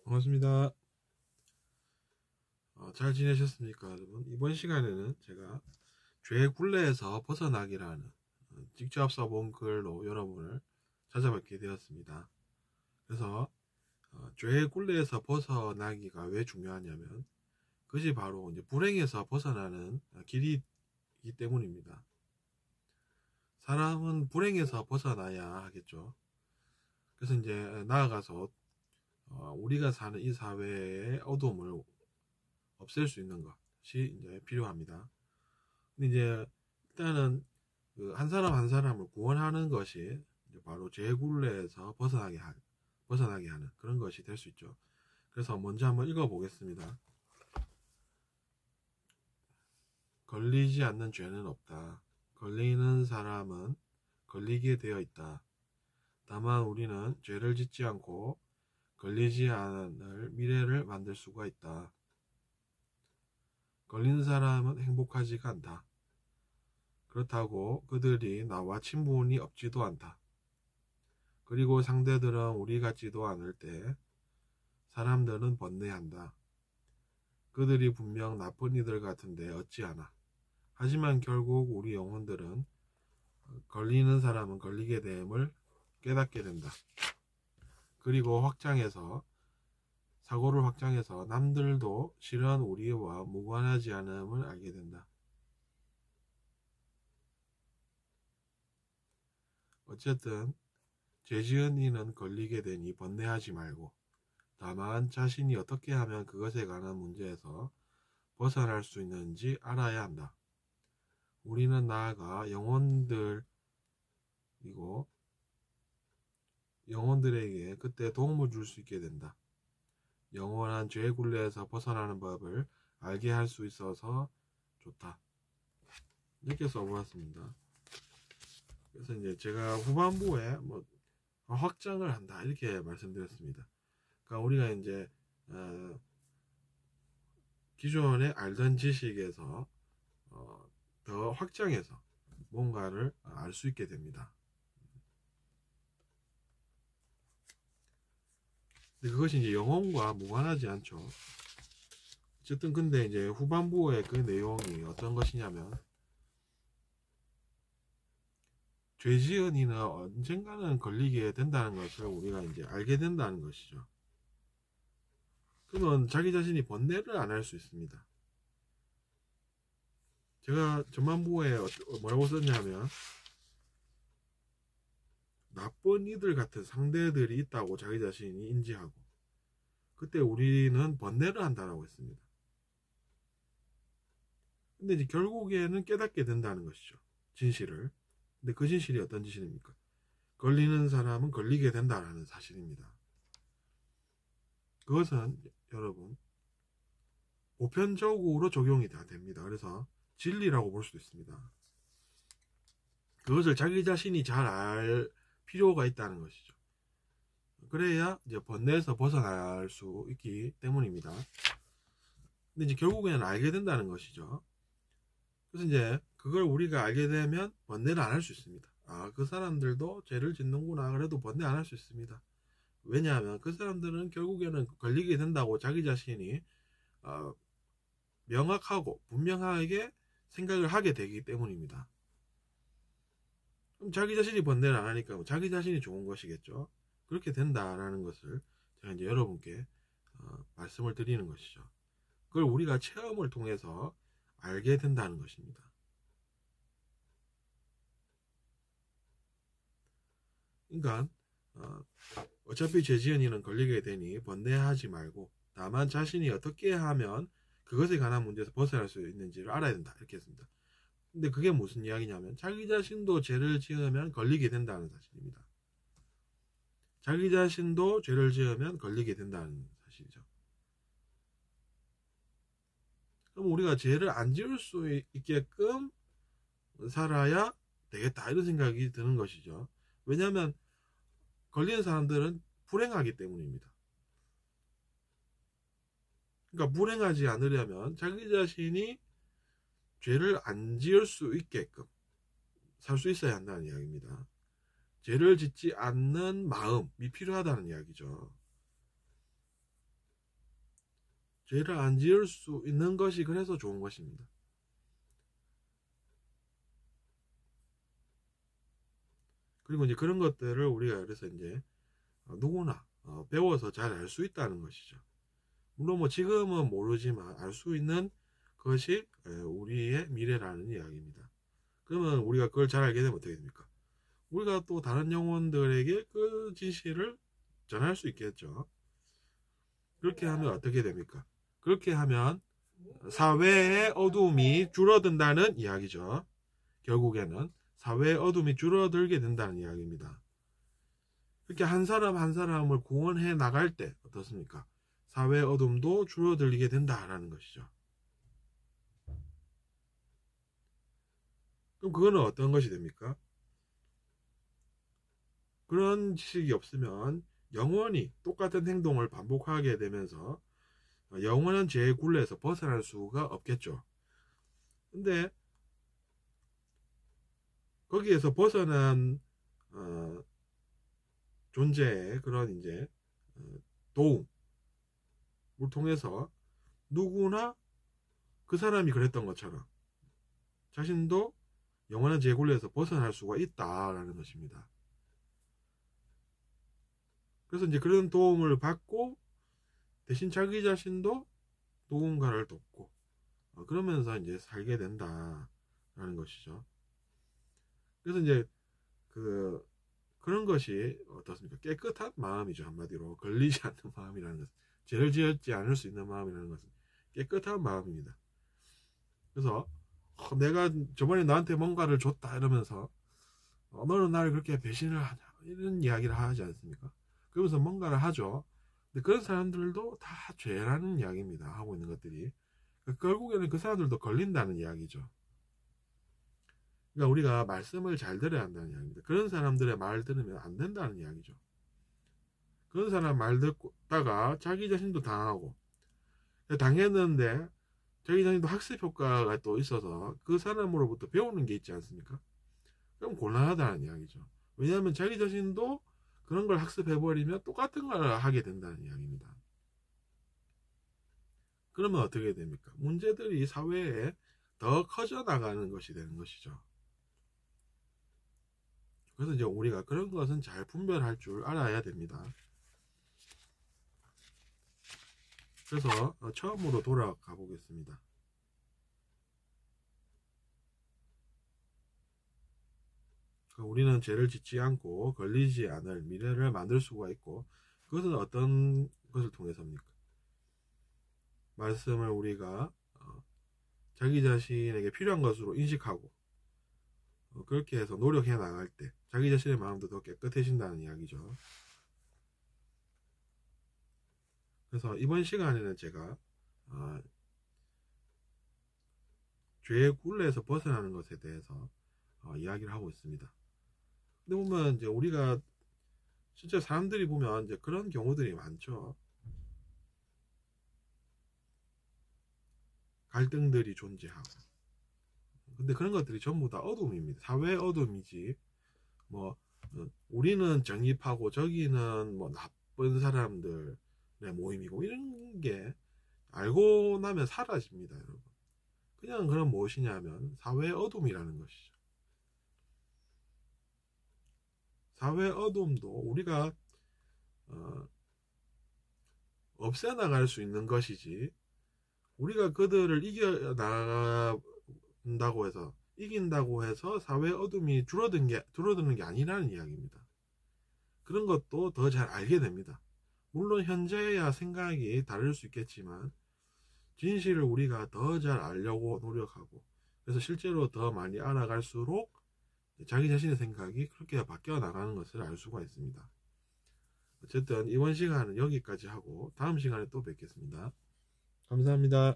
반갑습니다. 잘 지내셨습니까, 여러분? 이번 시간에는 제가 죄의 굴레에서 벗어나기라는 직접 써본 글로 여러분을 찾아뵙게 되었습니다. 그래서 죄의 굴레에서 벗어나기가 왜 중요하냐면 그것이 바로 이제 불행에서 벗어나는 길이기 때문입니다. 사람은 불행에서 벗어나야 하겠죠. 그래서 이제 나아가서 우리가 사는 이 사회의 어두움을 없앨 수 있는 것이 이제 필요합니다. 근데 이제 일단은 그 한 사람 한 사람을 구원하는 것이 이제 바로 죄의 굴레에서 벗어나게 하는 그런 것이 될 수 있죠. 그래서 먼저 한번 읽어보겠습니다. 걸리지 않는 죄는 없다. 걸리는 사람은 걸리게 되어 있다. 다만 우리는 죄를 짓지 않고 걸리지 않을 미래를 만들 수가 있다. 걸린 사람은 행복하지가 않다. 그렇다고 그들이 나와 친분이 없지도 않다. 그리고 상대들은 우리 같지도 않을 때 사람들은 번뇌한다. 그들이 분명 나쁜 이들 같은데 어찌하나. 하지만 결국 우리 영혼들은 걸리는 사람은 걸리게 됨을 깨닫게 된다. 그리고 사고를 확장해서 남들도 실은 우리와 무관하지 않음을 알게 된다. 어쨌든 죄 지은 이는 걸리게 되니 번뇌하지 말고 다만 자신이 어떻게 하면 그것에 관한 문제에서 벗어날 수 있는지 알아야 한다. 우리는 나아가 영혼들에게 그때 도움을 줄 수 있게 된다. 영원한 죄의 굴레에서 벗어나는 법을 알게 할 수 있어서 좋다. 이렇게 써보았습니다. 그래서 이제 제가 후반부에 확장을 한다 이렇게 말씀드렸습니다. 그러니까 우리가 이제 기존에 알던 지식에서 더 확장해서 뭔가를 알 수 있게 됩니다. 근데 그것이 이제 영혼과 무관하지 않죠. 어쨌든 근데 이제 후반부의 그 내용이 어떤 것이냐면 죄 지은 이는 언젠가는 걸리게 된다는 것을 우리가 이제 알게 된다는 것이죠. 그러면 자기 자신이 번뇌를 안 할 수 있습니다. 제가 전반부에 뭐라고 썼냐면 나쁜 이들 같은 상대들이 있다고 자기 자신이 인지하고 그때 우리는 번뇌를 한다라고 했습니다. 근데 이제 결국에는 깨닫게 된다는 것이죠. 진실을. 근데 그 진실이 어떤 진실입니까? 걸리는 사람은 걸리게 된다라는 사실입니다. 그것은 여러분 보편적으로 적용이 다 됩니다. 그래서 진리라고 볼 수도 있습니다. 그것을 자기 자신이 잘 알 필요가 있다는 것이죠. 그래야 이제 번뇌에서 벗어날 수 있기 때문입니다. 근데 이제 결국에는 알게 된다는 것이죠. 그래서 이제 그걸 우리가 알게 되면 번뇌를 안 할 수 있습니다. 그 사람들도 죄를 짓는구나. 그래도 번뇌 안 할 수 있습니다. 왜냐하면 그 사람들은 결국에는 걸리게 된다고 자기 자신이 명확하고 분명하게 생각을 하게 되기 때문입니다. 그럼 자기 자신이 번뇌를 안 하니까 자기 자신이 좋은 것이겠죠. 그렇게 된다라는 것을 제가 이제 여러분께 말씀을 드리는 것이죠. 그걸 우리가 체험을 통해서 알게 된다는 것입니다. 그러니까 어차피 죄 지은 이는 걸리게 되니 번뇌하지 말고 다만 자신이 어떻게 하면 그것에 관한 문제에서 벗어날 수 있는지를 알아야 된다 이렇게 했습니다. 근데 그게 무슨 이야기냐면 자기 자신도 죄를 지으면 걸리게 된다는 사실입니다. 자기 자신도 죄를 지으면 걸리게 된다는 사실이죠. 그럼 우리가 죄를 안 지을 수 있게끔 살아야 되겠다 이런 생각이 드는 것이죠. 왜냐하면 걸리는 사람들은 불행하기 때문입니다. 그러니까 불행하지 않으려면 자기 자신이 죄를 안 지을 수 있게끔 살 수 있어야 한다는 이야기입니다. 죄를 짓지 않는 마음이 필요하다는 이야기죠. 죄를 안 지을 수 있는 것이 그래서 좋은 것입니다. 그리고 이제 그런 것들을 우리가 그래서 이제 누구나 배워서 잘 알 수 있다는 것이죠. 물론 뭐 지금은 모르지만 알 수 있는 것이 우리의 미래라는 이야기입니다. 그러면 우리가 그걸 잘 알게 되면 어떻게 됩니까? 우리가 또 다른 영혼들에게 그 진실을 전할 수 있겠죠. 그렇게 하면 어떻게 됩니까? 그렇게 하면 사회의 어둠이 줄어든다는 이야기죠. 결국에는 사회의 어둠이 줄어들게 된다는 이야기입니다. 이렇게 한 사람 한 사람을 구원해 나갈 때 어떻습니까? 사회의 어둠도 줄어들게 된다라는 것이죠. 그럼 그거는 어떤 것이 됩니까? 그런 지식이 없으면 영원히 똑같은 행동을 반복하게 되면서 영원한 죄의 굴레에서 벗어날 수가 없겠죠. 근데 거기에서 벗어난 존재의 그런 이제 도움을 통해서 누구나 그 사람이 그랬던 것처럼 자신도 영원한 죄의 굴레에서 벗어날 수가 있다라는 것입니다. 그래서 이제 그런 도움을 받고 대신 자기 자신도 누군가를 돕고 그러면서 이제 살게 된다라는 것이죠. 그래서 이제 그런 것이 어떻습니까? 깨끗한 마음이죠. 한마디로 걸리지 않는 마음이라는 것은, 죄를 지었지 않을 수 있는 마음이라는 것은 깨끗한 마음입니다. 그래서 내가 저번에 너한테 뭔가를 줬다 이러면서 너는 나를 그렇게 배신을 하냐 이런 이야기를 하지 않습니까? 그러면서 뭔가를 하죠. 근데 그런 사람들도 다 죄라는 이야기입니다. 하고 있는 것들이. 결국에는 그 사람들도 걸린다는 이야기죠. 그러니까 우리가 말씀을 잘 들어야 한다는 이야기입니다. 그런 사람들의 말 들으면 안 된다는 이야기죠. 그런 사람 말 듣다가 자기 자신도 당하고 당했는데 자기 자신도 학습 효과가 또 있어서 그 사람으로부터 배우는 게 있지 않습니까? 그럼 곤란하다는 이야기죠. 왜냐하면 자기 자신도 그런 걸 학습해버리면 똑같은 걸 하게 된다는 이야기입니다. 그러면 어떻게 됩니까? 문제들이 사회에 더 커져 나가는 것이 되는 것이죠. 그래서 이제 우리가 그런 것은 잘 분별할 줄 알아야 됩니다. 그래서 처음으로 돌아가 보겠습니다. 우리는 죄를 짓지 않고 걸리지 않을 미래를 만들 수가 있고, 그것은 어떤 것을 통해서입니까? 말씀을 우리가 자기 자신에게 필요한 것으로 인식하고 그렇게 해서 노력해 나갈 때 자기 자신의 마음도 더 깨끗해진다는 이야기죠. 그래서 이번 시간에는 제가 죄의 굴레에서 벗어나는 것에 대해서 이야기를 하고 있습니다. 근데 보면 이제 우리가 실제 사람들이 보면 이제 그런 경우들이 많죠. 갈등들이 존재하고. 근데 그런 것들이 전부 다 어둠입니다. 사회의 어둠이지. 뭐 우리는 정립하고 저기는 뭐 나쁜 사람들의 모임이고 이런 게 알고 나면 사라집니다, 여러분. 그냥 그럼 무엇이냐면 사회의 어둠이라는 것이죠. 사회의 어둠도 우리가 없애나갈 수 있는 것이지, 우리가 그들을 이긴다고 해서 사회의 어둠이 줄어드는 게 아니라는 이야기입니다. 그런 것도 더 잘 알게 됩니다. 물론 현재야 생각이 다를 수 있겠지만 진실을 우리가 더 잘 알려고 노력하고, 그래서 실제로 더 많이 알아갈수록 자기 자신의 생각이 그렇게 바뀌어 나가는 것을 알 수가 있습니다. 어쨌든 이번 시간은 여기까지 하고 다음 시간에 또 뵙겠습니다. 감사합니다.